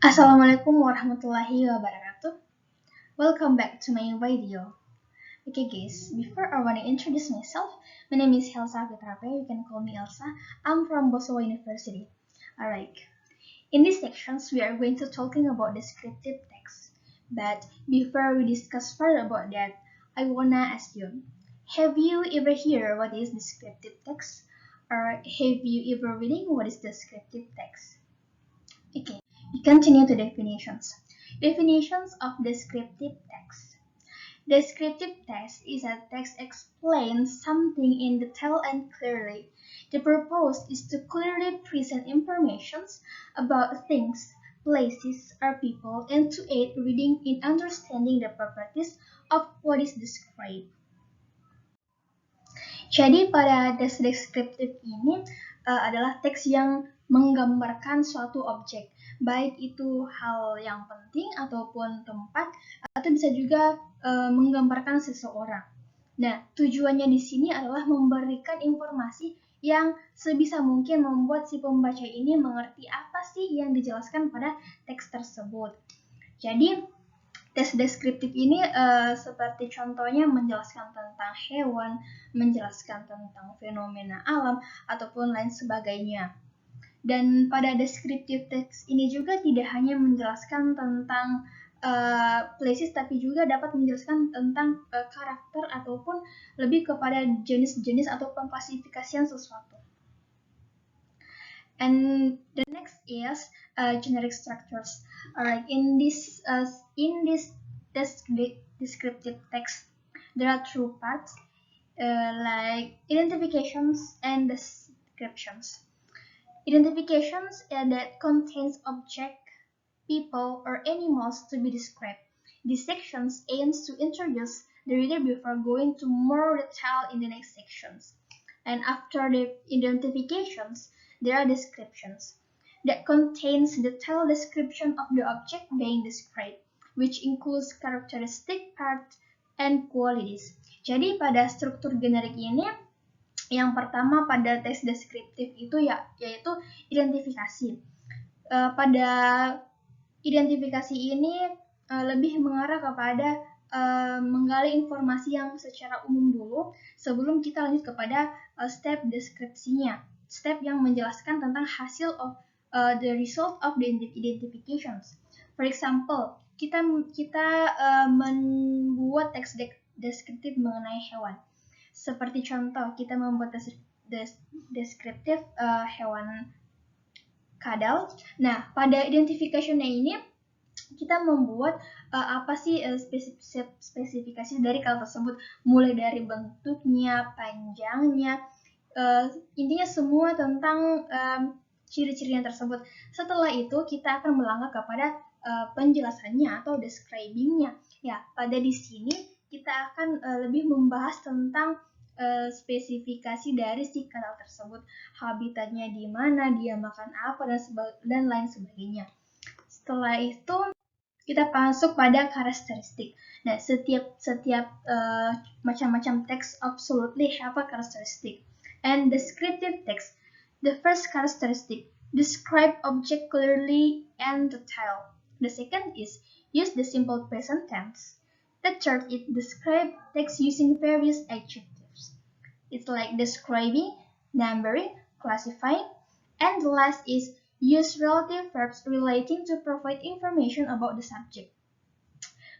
Assalamualaikum warahmatullahi wabarakatuh. Welcome back to my video. Okay guys, before I want to introduce myself, my name is Elsa Fitrape. You can call me Elsa. I'm from Bosowa University. Alright, in these sections we are going to talking about descriptive text. But before we discuss further about that, I wanna ask you, have you ever heard what is descriptive text? Or have you ever reading what is descriptive text? Okay, we continue to definitions. Definitions of descriptive text. Descriptive text is a text explains something in detail and clearly. The purpose is to clearly present information about things, places, or people and to aid reading in understanding the properties of what is described. Jadi pada teks deskriptif ini adalah teks yang menggambarkan suatu objek, baik itu hal yang penting ataupun tempat, atau bisa juga menggambarkan seseorang. Nah, tujuannya di sini adalah memberikan informasi yang sebisa mungkin membuat si pembaca ini mengerti apa sih yang dijelaskan pada teks tersebut. Jadi, tes deskriptif ini seperti contohnya menjelaskan tentang hewan, menjelaskan tentang fenomena alam, ataupun lain sebagainya. Dan pada deskriptif teks ini juga tidak hanya menjelaskan tentang places, tapi juga dapat menjelaskan tentang karakter ataupun lebih kepada jenis-jenis atau pengklasifikasian sesuatu. And the next is generic structures. Alright, in this descriptive text, there are two parts like identifications and descriptions. Identifications that contains object, people, or animals to be described. This section aims to introduce the reader before going to more detail in the next sections. And after the identifications, there are descriptions that contains detailed description of the object being described, which includes characteristic, parts, and qualities. Jadi pada struktur generik ini, yang pertama pada teks deskriptif itu yaitu identifikasi. Pada identifikasi ini lebih mengarah kepada menggali informasi yang secara umum dulu sebelum kita lanjut kepada step deskripsinya, step yang menjelaskan tentang hasil of the result of the identifications. For example, kita membuat teks deskriptif mengenai hewan. Seperti contoh, kita membuat deskriptif hewan kadal. Nah, pada identifikasinya ini kita membuat apa sih spesifikasi dari kadal tersebut, mulai dari bentuknya, panjangnya, intinya semua tentang ciri-cirinya tersebut. Setelah itu kita akan melangkah kepada penjelasannya atau describingnya. Ya, pada di sini kita akan lebih membahas tentang spesifikasi dari si kadal tersebut, habitatnya di mana, dia makan apa, dan lain sebagainya. Setelah itu kita masuk pada karakteristik. Nah, setiap macam-macam teks absolutely have a characteristic. And descriptive text, the first characteristic, describe object clearly and detail. The second is use the simple present tense. The third is describe text using various adjectives. It's like describing, numbering, classifying, and the last is use relative verbs relating to provide information about the subject.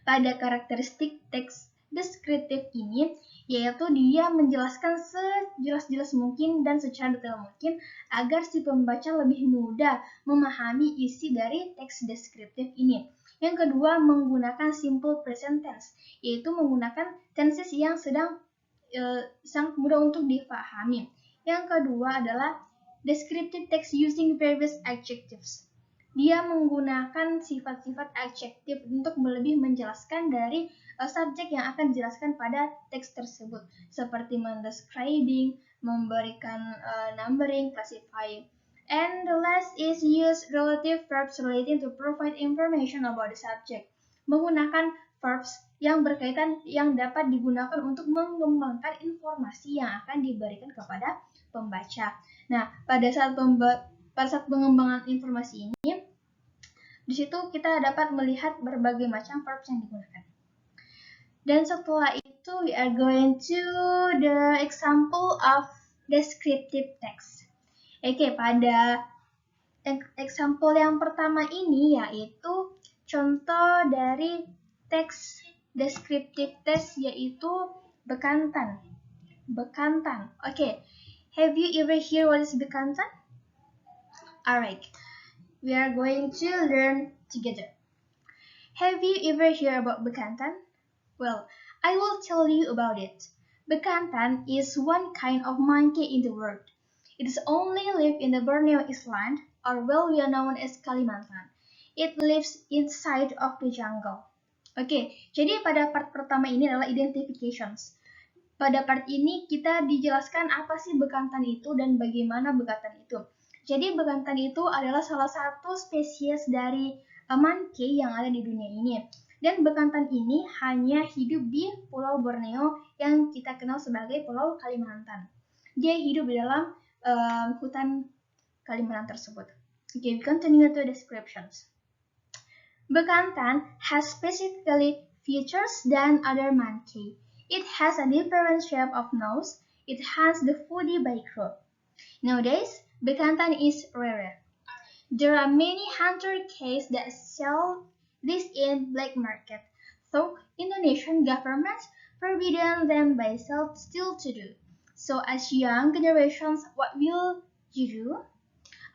Pada karakteristik teks deskriptif ini, yaitu dia menjelaskan sejelas-jelas mungkin dan secara detail mungkin agar si pembaca lebih mudah memahami isi dari teks deskriptif ini. Yang kedua, menggunakan simple present tense, yaitu menggunakan tenses yang sangat mudah untuk dipahami. Yang kedua adalah descriptive text using various adjectives. Dia menggunakan sifat-sifat adjektif untuk lebih menjelaskan dari subjek yang akan dijelaskan pada teks tersebut, seperti mendescribing, memberikan numbering, classifying. And the last is use relative verbs relating to provide information about the subject. Menggunakan verbs yang berkaitan yang dapat digunakan untuk mengembangkan informasi yang akan diberikan kepada pembaca. Nah, pada saat pengembangan informasi ini, Di situ kita dapat melihat berbagai macam verbs yang digunakan. Dan setelah itu, we are going to the example of descriptive text. Oke, pada example yang pertama ini yaitu contoh dari teks descriptive text yaitu bekantan. Bekantan. Oke, have you ever heard what is bekantan? Alright, we are going to learn together. Have you ever heard about bekantan? Well, I will tell you about it. Bekantan is one kind of monkey in the world. It is only live in the Borneo Island, or well we are known as Kalimantan. It lives inside of the jungle. Oke, jadi pada part pertama ini adalah identifications. Pada part ini kita dijelaskan apa sih bekantan itu dan bagaimana bekantan itu. Jadi bekantan itu adalah salah satu spesies dari monkey yang ada di dunia ini. Dan bekantan ini hanya hidup di Pulau Borneo yang kita kenal sebagai Pulau Kalimantan. Dia hidup di dalam hutan Kalimantan tersebut. Okay, we continue to descriptions. Bekantan has specifically features than other monkey. It has a different shape of nose. It has the woody background. Nowadays, bekantan is rare. There are many hunter case that sell this in black market, though Indonesian government forbidden them by sale still to do. So as young generations, what will you do?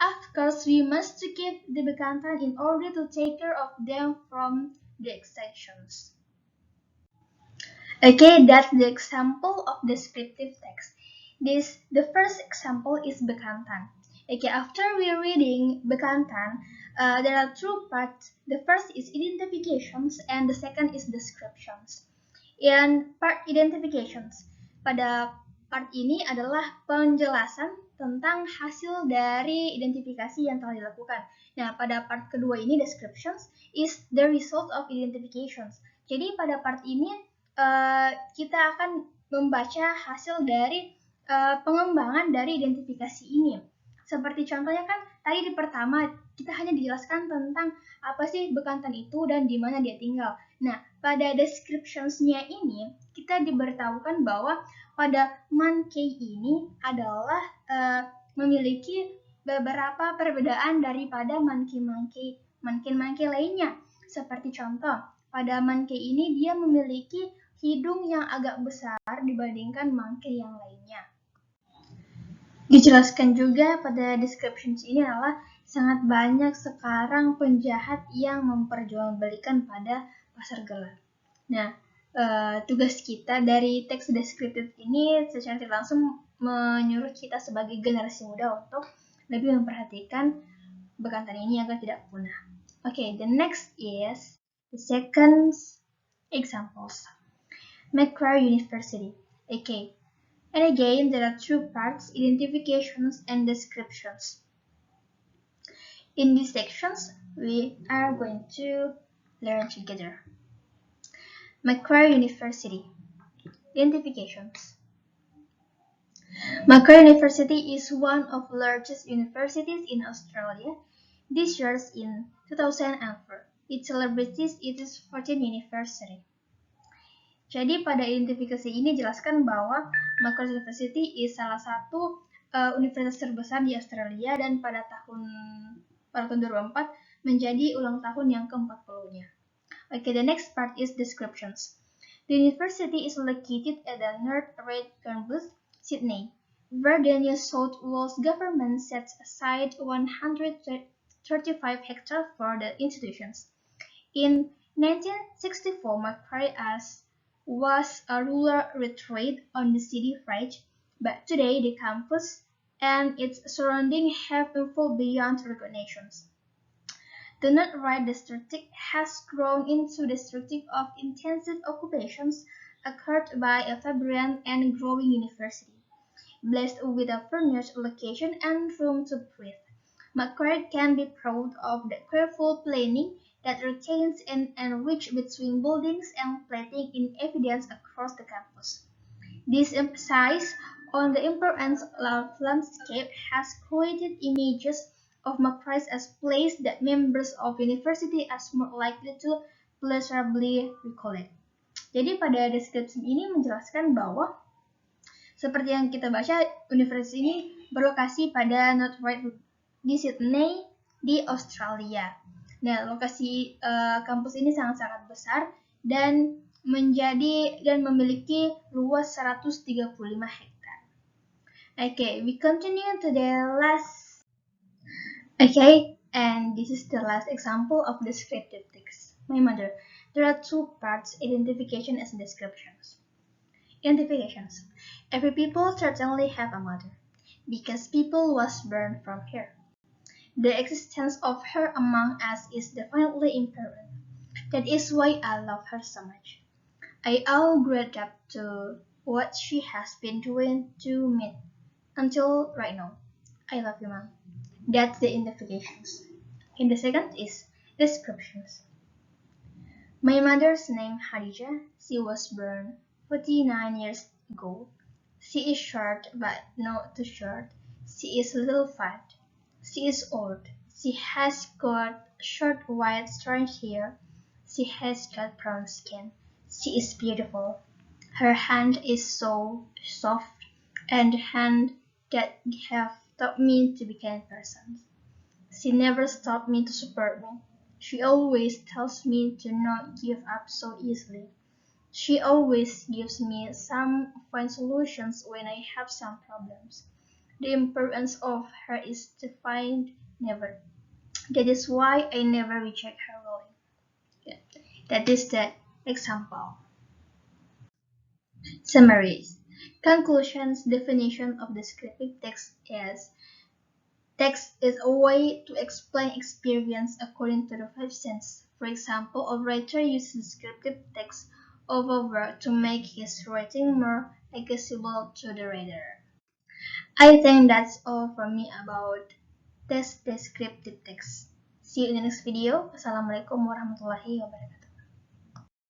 Of course, we must keep the bekantan in order to take care of them from the extinctions. Okay, that's the example of descriptive text. The first example is bekantan. Okay, after we reading bekantan, there are two parts. The first is identifications and the second is descriptions. In part identifications, pada part ini adalah penjelasan tentang hasil dari identifikasi yang telah dilakukan. Nah, pada part kedua ini descriptions is the result of identifications. Jadi pada part ini kita akan membaca hasil dari pengembangan dari identifikasi ini. Seperti contohnya kan tadi di pertama kita hanya dijelaskan tentang apa sih bekantan itu dan di mana dia tinggal. Nah, pada descriptions-nya ini kita diberitahukan bahwa pada monkey ini adalah memiliki beberapa perbedaan daripada monkey lainnya. Seperti contoh, pada monkey ini dia memiliki hidung yang agak besar dibandingkan monkey yang lainnya. Dijelaskan juga pada descriptions ini adalah sangat banyak sekarang penjahat yang memperjualbelikan pada pasar gelap. Nah, tugas kita dari teks deskriptif ini secara tidak langsung menyuruh kita sebagai generasi muda untuk lebih memperhatikan bekantan ini agar tidak punah. Okay, the next is the second examples. Macquarie University. Okay. And again, there are two parts, identifications and descriptions. In these sections, we are going to learn together. Macquarie University. Identifications. Macquarie University is one of the largest universities in Australia. This year in 2004, it celebrates its 14th anniversary. Jadi pada identifikasi ini jelaskan bahwa Macquarie University is salah satu universitas terbesar di Australia dan pada tahun 2004 menjadi ulang tahun yang ke-40-nya. Okay, the next part is descriptions. The university is located at the North Red campus, Sydney, where the New South Wales government sets aside 135 hectares for the institutions. In 1964, Macquarie was a rural retreat on the city fringe, but today the campus and its surroundings have evolved beyond recognitions. The North Ryde district has grown into a district of intensive occupations occurred by a vibrant and growing university, blessed with a furnished location and room to breathe. Macquarie can be proud of the careful planning that retains an enriched between buildings and plating in evidence across the campus. This emphasis on the importance of landscape has created images of McPrice as place that members of university are more likely to pleasurably recollect. Jadi pada deskripsi ini menjelaskan bahwa seperti yang kita baca, universitas ini berlokasi pada North Ryde di Sydney di Australia. Nah, lokasi kampus ini sangat-sangat besar dan memiliki luas 135 hektar. Okay, we continue to the last. Okay, and this is the last example of descriptive text. My mother. There are two parts: identification and descriptions. Identifications. Every people certainly have a mother, because people was born from her. The existence of her among us is definitely important. That is why I love her so much. I owe great debt to what she has been doing to me until right now. I love you, Mom. That's the identifications. And the second is descriptions. My mother's name Khadija. She was born 49 years ago. She is short, but not too short. She is a little fat. She is old. She has got short white straight hair. She has got brown skin. She is beautiful. Her hand is so soft, and hand that have taught me to be kind person. She never stopped me to support me. She always tells me to not give up so easily. She always gives me some fine solutions when I have some problems. The importance of her is to find never. That is why I never reject her willing. Yeah. That is the example. Summaries. Conclusions. Definition of descriptive text is: text is a way to explain experience according to the 5 senses. For example, a writer uses descriptive text of a work to make his writing more accessible to the reader. I think that's all from me about this descriptive text. See you in the next video. Wassalamualaikum warahmatullahi wabarakatuh.